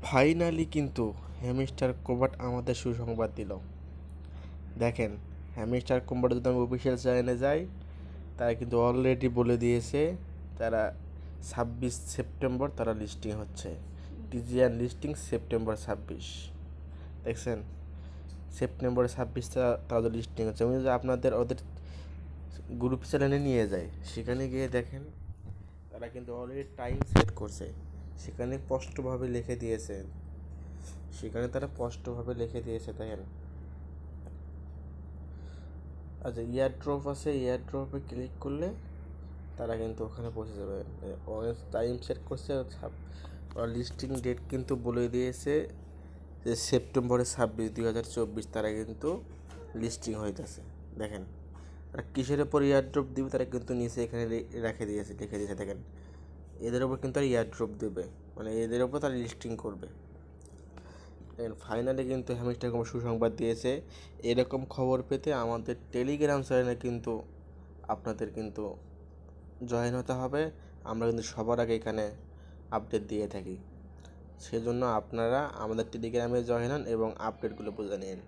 Finally কিন্তু hamster কোম্পাট আমাদের সুসংবাদ দিল। দেখেন, হ্যামস্টার কোম্পাট যদি আমি অফিসিয়াল চ্যানেলে যাই, তারা কিন্তু অলরেডি বলে দিয়েছে তারা 26 সেপ্টেম্বর তারা লিস্টিং হচ্ছে। TGR listing September 26। দেখছেন, সেপ্টেম্বর 26 তারা লিস্টিং হচ্ছে। আমি যদি আপনাদের ওদের গ্রুপ চ্যানেলে নিয়ে যাই, সেখানে গিয়ে দেখেন তারা কিন্তু অলরেডি টাইম সেট করছে। সেখানে স্পষ্টভাবে লিখে দিয়েছে, দেখেন। আচ্ছা, ইয়ারড্রপ আছে, ইয়ারড্রপে ক্লিক করলে তারা কিন্তু ওখানে পৌঁছে যাবে। টাইম সেট করছে, লিস্টিং ডেট কিন্তু বলে দিয়েছে যে সেপ্টেম্বরে 26, 2024 তারা কিন্তু লিস্টিং হইতেছে। দেখেন, আর কিসের ওপর ইয়ারড্রপ দিবে তারা কিন্তু নিচে এখানে লিখে দিয়েছে। দেখেন, এদের ওপর কিন্তু আর ইয়ারড্রপ দেবে, মানে এদের ওপর তারা লিস্টিং করবে। ফাইনালি কিন্তু হ্যামস্টার কোম্পানি সুসংবাদ দিয়েছে। এরকম খবর পেতে আমাদের টেলিগ্রাম চ্যানেলে কিন্তু আপনাদের কিন্তু জয়েন হতে হবে। আমরা কিন্তু সবার আগে এখানে আপডেট দিয়ে থাকি। সেজন্য আপনারা আমাদের টেলিগ্রামে জয়েন হন এবং আপডেটগুলো বুঝে নিন।